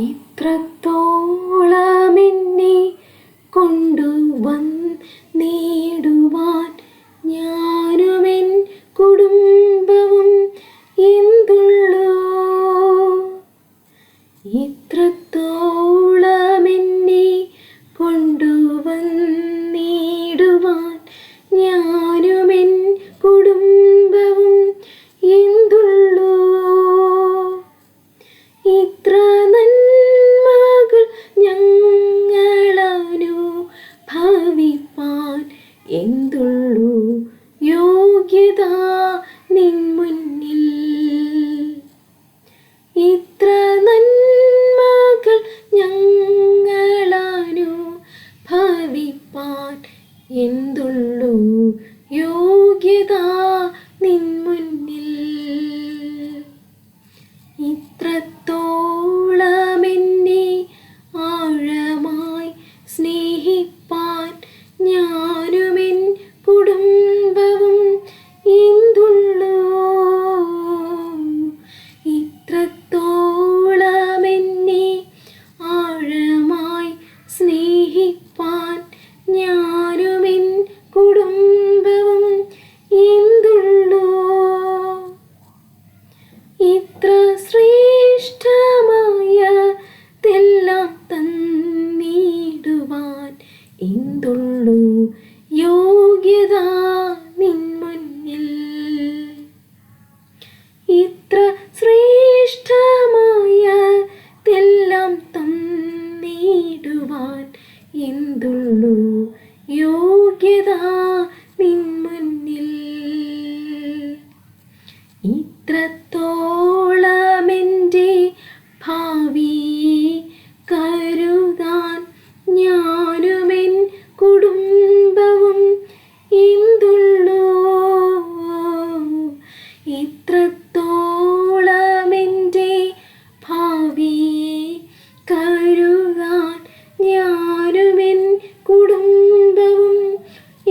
ഇത്രത്തോളം എന്നെ കൊണ്ടുവന്നിടുവാൻ ഞാനുമെൻ കുടുംബവും എന്തുള്ളൂ. ഇത്രത്തോളം എന്നെ കൊണ്ടുവന്നിടുവാൻ ഞാനുമെൻ കുടുംബവും എന്തുള്ളൂ. ഇത്ര നന്മകൾ ഞങ്ങളനുഭവിപ്പാൻ എന്തുള്ളൂ യോഗ്യത നിൻ മുന്നിൽ. ഇത്ര നന്മകൾ ഞങ്ങളനുഭവിപ്പാൻ എന്തുള്ളൂ യോഗ്യത നിൻ മുന്നിൽ. ഇത്രത്തോളം എന്നെ ആഴമായി സ്നേഹിപ്പാൻ ഞാനുമെൻ കുടുംബവും എന്തുള്ളൂ. ഇത്രത്തോളം എന്നെ ആഴമായി സ്നേഹിപ്പാൻ ഞാനുമെൻ കുടുംബവും എന്തുള്ളൂ. ഇത്ര ശ്രേഷ്ഠമായതെല്ലാം തന്നിടുവാൻ എന്തുള്ളൂ യോഗ്യത നിൻ മുന്നിൽ. ഇത്ര ശ്രേഷ്ഠമായതെല്ലാം തന്നിടുവാൻ എന്തുള്ളൂ യോഗ്യത നിൻ മുന്നിൽ. ഇത്രത്തോളം എൻ്റെ ഭാവിയെ കരുതാൻ ഞാനുമെൻ കുടുംബവും എന്തുള്ളൂ. ഇത്രത്തോളം എൻ്റെ ഭാവിയെ കരുതാൻ ഞാനുമെൻ കുടുംബവും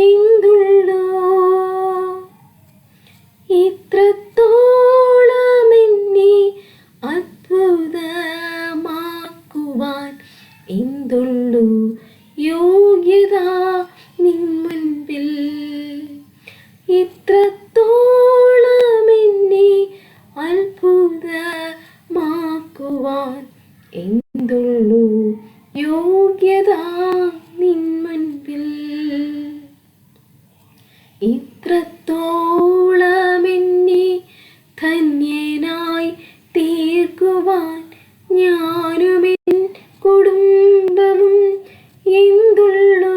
എന്തുള്ളൂ. ഇത്രത്തോളം എന്നെ അത്ഭുതമാക്കുവാൻ എന്തുള്ളൂ യോഗ്യത നിൻ മുൻപിൽ. ഇത്രത്തോളം എന്നെ അത്ഭുതമാക്കുവാൻ എന്തുള്ളൂ യോഗ്യത നിൻ മുൻപിൽ. ഇത്രത്തോളം എന്നെ ധന്യനായി തീർക്കുവാൻ ഞാനുമെൻ കുടുംബവും എന്തുള്ളൂ.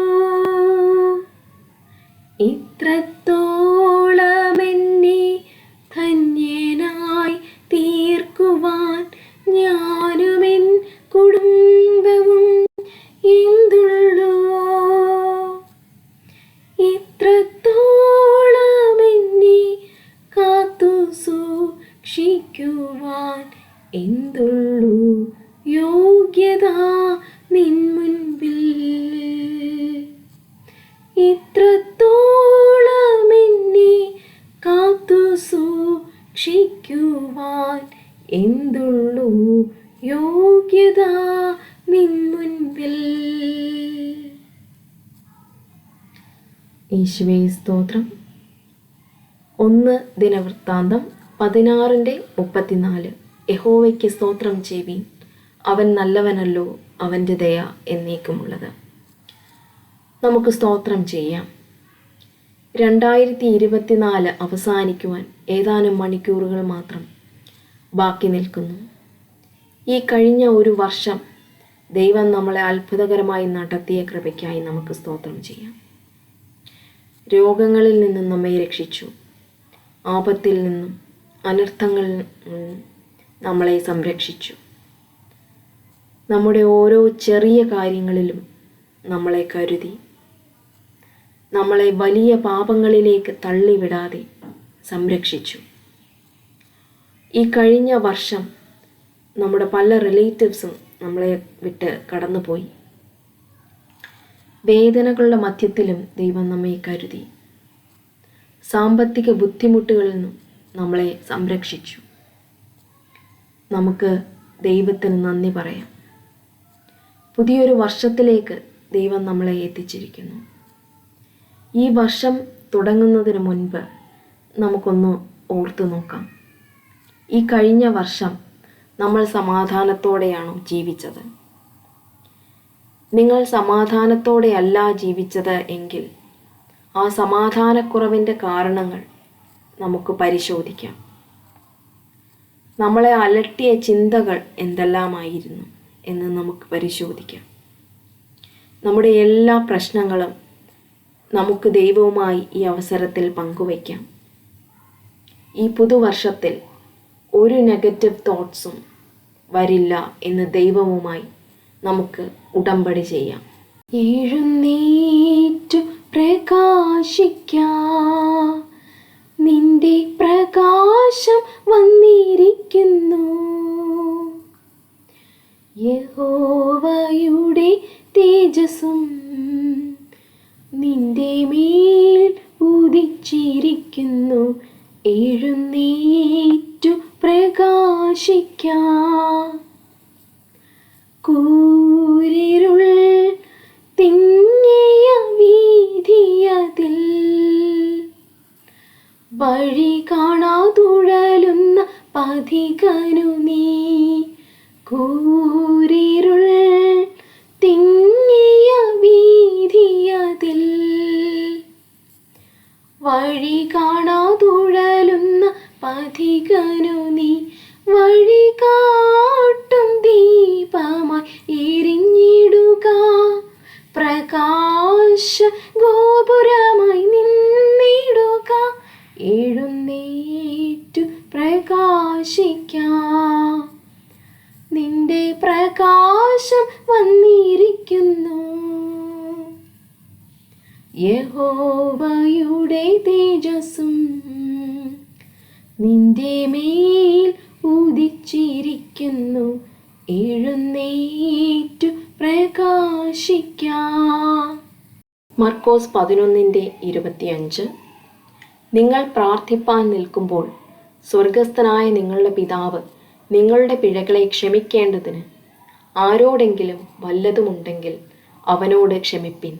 ഇത്രത്തോളം എന്നെ ധന്യനായി തീർക്കുവാൻ ഞാനുമെൻ കുടുംബവും എന്തുള്ളൂ. ഇത്രത്തോളം എന്നെ കാത്തു സൂക്ഷിക്കുവാൻ എന്തുള്ളൂ യോഗ്യത നിൻ മുൻപിൽ. ഇത്രത്തോളം എന്നെ കാത്തു സൂക്ഷിക്കുവാൻ എന്തുള്ളൂ യോഗ്യത നിൻ മുൻപിൽ. യേശുവേ സ്തോത്രം. 1 ദിനവൃത്താന്തം 16:34. യഹോവയ്ക്ക് സ്തോത്രം ചെയ്യുവീൻ, അവൻ നല്ലവനല്ലോ, അവൻ്റെ ദയ എന്നേക്കുമുള്ളത്. നമുക്ക് സ്തോത്രം ചെയ്യാം. 2024 അവസാനിക്കുവാൻ ഏതാനും മണിക്കൂറുകൾ മാത്രം ബാക്കി നിൽക്കുന്നു. ഈ കഴിഞ്ഞ ഒരു വർഷം ദൈവം നമ്മളെ അത്ഭുതകരമായി നടത്തിയ കൃപയ്ക്കായി നമുക്ക് സ്തോത്രം ചെയ്യാം. രോഗങ്ങളിൽ നിന്നും നമ്മെ രക്ഷിച്ചു. ആപത്തിൽ നിന്നും അനർത്ഥങ്ങളിൽ നിന്നും നമ്മളെ സംരക്ഷിച്ചു. നമ്മുടെ ഓരോ ചെറിയ കാര്യങ്ങളിലും നമ്മളെ കരുതി. നമ്മളെ വലിയ പാപങ്ങളിലേക്ക് തള്ളിവിടാതെ സംരക്ഷിച്ചു. ഈ കഴിഞ്ഞ വർഷം നമ്മുടെ പല റിലേറ്റീവ്സും നമ്മളെ വിട്ട് കടന്നുപോയി. വേദനകളുടെ മധ്യത്തിലും ദൈവം നമ്മെ കരുതി. സാമ്പത്തിക ബുദ്ധിമുട്ടുകളിൽ നിന്നും നമ്മളെ സംരക്ഷിച്ചു. നമുക്ക് ദൈവത്തിന് നന്ദി പറയാം. പുതിയൊരു വർഷത്തിലേക്ക് ദൈവം നമ്മളെ എത്തിച്ചിരിക്കുന്നു. ഈ വർഷം തുടങ്ങുന്നതിന് മുൻപ് നമുക്കൊന്ന് ഓർത്തു നോക്കാം. ഈ കഴിഞ്ഞ വർഷം നമ്മൾ സമാധാനത്തോടെയാണോ ജീവിച്ചത്? നിങ്ങൾ സമാധാനത്തോടെയല്ല ജീവിച്ചത് എങ്കിൽ ആ സമാധാനക്കുറവിൻ്റെ കാരണങ്ങൾ നമുക്ക് പരിശോധിക്കാം. നമ്മളെ അലട്ടിയ ചിന്തകൾ എന്തെല്ലാമായിരുന്നു എന്ന് നമുക്ക് പരിശോധിക്കാം. നമ്മുടെ എല്ലാ പ്രശ്നങ്ങളും നമുക്ക് ദൈവവുമായി ഈ അവസരത്തിൽ പങ്കുവയ്ക്കാം. ഈ പുതുവർഷത്തിൽ ഒരു നെഗറ്റീവ് തോട്ട്സും വരില്ല എന്ന് ദൈവവുമായി നമുക്ക് ഉടമ്പടി ചെയ്യാം. എഴുന്നേറ്റു പ്രകാശിക്കാം, നിന്റെ പ്രകാശം വന്നിരിക്കുന്നു. യഹോവയുടെ തേജസ്സും നിന്റെ മേൽ ഉദിച്ചിരിക്കുന്നു. എഴുന്നേറ്റു പ്രകാശിക്കാം, കൂരിരുൾ തിങ്ങിയ വീഥിയതിൽ വഴി കാണാതുഴലുന്ന പഥികനു നീ. കൂരിരുൾ തിങ്ങിയ വീഥിയതിൽ വഴി കാണാതുഴലുന്ന പഥികനു നീ. വഴി കാട്ടും ദീപമായി എരിഞ്ഞിടുക, പ്രകാശ ഗോപുരമായി നിന്നിടുക. എഴുന്നേറ്റു പ്രകാശിക്കാം, നിന്റെ പ്രകാശം വന്നിരിക്കുന്നു. യഹോവയുടെ തേജസ്സും നിന്റെ മേൽ ഉദിച്ചിരിക്കുന്നു. എഴുന്നേറ്റു പ്രകാശിക്കാം. മർക്കോസ് 11:25. നിങ്ങൾ പ്രാർത്ഥിപ്പാൻ നിൽക്കുമ്പോൾ സ്വർഗസ്ഥനായ നിങ്ങളുടെ പിതാവ് നിങ്ങളുടെ പിഴകളെ ക്ഷമിക്കേണ്ടതിന് ആരോടെങ്കിലും വല്ലതുമുണ്ടെങ്കിൽ അവനോട് ക്ഷമിപ്പിൻ.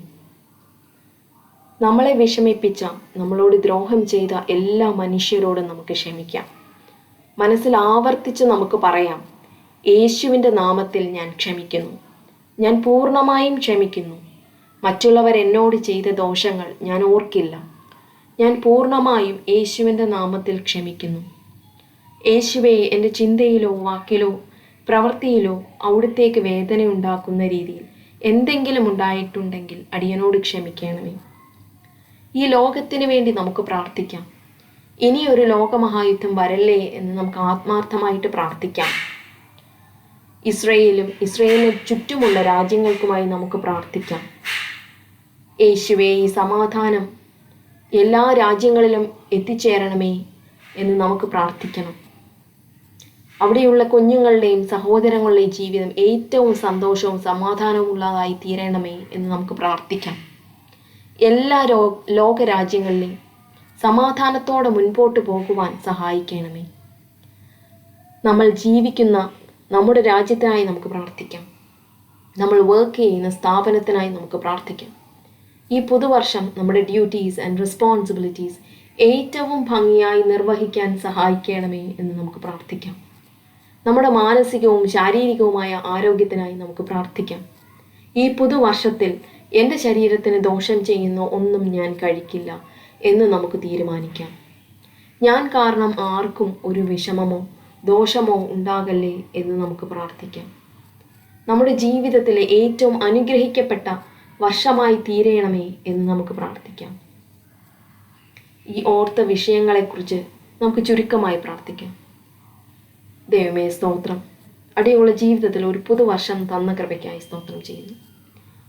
നമ്മളെ വിഷമിപ്പിച്ച, നമ്മളോട് ദ്രോഹം ചെയ്ത എല്ലാ മനുഷ്യരോടും നമുക്ക് ക്ഷമിക്കാം. മനസ്സിൽ ആവർത്തിച്ച് നമുക്ക് പറയാം, യേശുവിൻ്റെ നാമത്തിൽ ഞാൻ ക്ഷമിക്കുന്നു, ഞാൻ പൂർണ്ണമായും ക്ഷമിക്കുന്നു. മറ്റുള്ളവർ എന്നോട് ചെയ്ത ദോഷങ്ങൾ ഞാൻ ഓർക്കില്ല. ഞാൻ പൂർണ്ണമായും യേശുവിൻ്റെ നാമത്തിൽ ക്ഷമിക്കുന്നു. യേശുവേ, എൻ്റെ ചിന്തയിലോ വാക്കിലോ പ്രവൃത്തിയിലോ അവിടുത്തേക്ക് വേദനയുണ്ടാക്കുന്ന രീതിയിൽ എന്തെങ്കിലും ഉണ്ടായിട്ടുണ്ടെങ്കിൽ അടിയനോട് ക്ഷമിക്കണമേ. ഈ ലോകത്തിന് വേണ്ടി നമുക്ക് പ്രാർത്ഥിക്കാം. ഇനിയൊരു ലോകമഹായുദ്ധം വരല്ലേ എന്ന് നമുക്ക് ആത്മാർത്ഥമായിട്ട് പ്രാർത്ഥിക്കാം. ഇസ്രയേലിന് ചുറ്റുമുള്ള രാജ്യങ്ങൾക്കുമായി നമുക്ക് പ്രാർത്ഥിക്കാം. യേശുവേ, ഈ സമാധാനം എല്ലാ രാജ്യങ്ങളിലും എത്തിച്ചേരണമേ എന്ന് നമുക്ക് പ്രാർത്ഥിക്കണം. അവിടെയുള്ള കുഞ്ഞുങ്ങളുടെയും സഹോദരങ്ങളുടെയും ജീവിതം ഏറ്റവും സന്തോഷവും സമാധാനവും ഉള്ളതായി തീരണമേ എന്ന് നമുക്ക് പ്രാർത്ഥിക്കാം. എല്ലാ ലോകരാജ്യങ്ങളിലെയും സമാധാനത്തോടെ മുൻപോട്ട് പോകുവാൻ സഹായിക്കണമേ. നമ്മൾ ജീവിക്കുന്ന നമ്മുടെ രാജ്യത്തിനായി നമുക്ക് പ്രാർത്ഥിക്കാം. നമ്മൾ വർക്ക് ചെയ്യുന്ന സ്ഥാപനത്തിനായി നമുക്ക് പ്രാർത്ഥിക്കാം. ഈ പുതുവർഷം നമ്മുടെ ഡ്യൂട്ടീസ് ആൻഡ് റെസ്പോൺസിബിലിറ്റീസ് ഏറ്റവും ഭംഗിയായി നിർവഹിക്കാൻ സഹായിക്കണമേ എന്ന് നമുക്ക് പ്രാർത്ഥിക്കാം. നമ്മുടെ മാനസികവും ശാരീരികവുമായ ആരോഗ്യത്തിനായി നമുക്ക് പ്രാർത്ഥിക്കാം. ഈ പുതുവർഷത്തിൽ എൻ്റെ ശരീരത്തിന് ദോഷം ചെയ്യുന്ന ഒന്നും ഞാൻ കഴിക്കില്ല എന്ന് നമുക്ക് തീരുമാനിക്കാം. ഞാൻ കാരണം ആർക്കും ഒരു വിഷമമോ ദോഷമോ ഉണ്ടാകല്ലേ എന്ന് നമുക്ക് പ്രാർത്ഥിക്കാം. നമ്മുടെ ജീവിതത്തിലെ ഏറ്റവും അനുഗ്രഹിക്കപ്പെട്ട വർഷമായി തീരണമേ എന്ന് നമുക്ക് പ്രാർത്ഥിക്കാം. ഈ ഓർത്ത വിഷയങ്ങളെക്കുറിച്ച് നമുക്ക് ചുരുക്കമായി പ്രാർത്ഥിക്കാം. ദൈവമേ, സ്തോത്രം. അടിയുള്ള ജീവിതത്തിൽ ഒരു പുതുവർഷം തന്ന കൃപയ്ക്കായി സ്തോത്രം ചെയ്യുന്നു.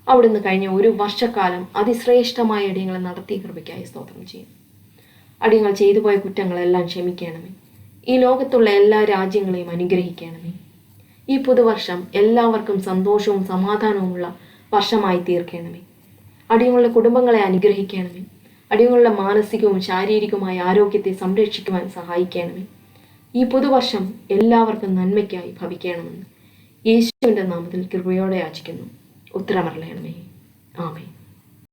അവിടുന്ന് കഴിഞ്ഞ ഒരു വർഷക്കാലം അതിശ്രേഷ്ഠമായ അടിയങ്ങളെ നടത്തിയ കൃപയ്ക്കായി സ്തോത്രം ചെയ്യുന്നു. അടിയങ്ങൾ ചെയ്തു പോയ കുറ്റങ്ങളെല്ലാം ക്ഷമിക്കണമേ. ഈ ലോകത്തുള്ള എല്ലാ രാജ്യങ്ങളെയും അനുഗ്രഹിക്കണമേ. ഈ പുതുവർഷം എല്ലാവർക്കും സന്തോഷവും സമാധാനവുമുള്ള വർഷമായി തീർക്കണമേ. അടിയങ്ങളുടെ കുടുംബങ്ങളെ അനുഗ്രഹിക്കണമേ. അടിയങ്ങളുടെ മാനസികവും ശാരീരികവുമായ ആരോഗ്യത്തെ സംരക്ഷിക്കുവാൻ സഹായിക്കണമേ. ഈ പുതുവർഷം എല്ലാവർക്കും നന്മയ്ക്കായി ഭവിക്കണമെന്ന് യേശുവിൻ്റെ നാമത്തിൽ കൃപയോടെ യാചിക്കുന്നു. ഉത്തരമറിയണമേ. ആമേൻ.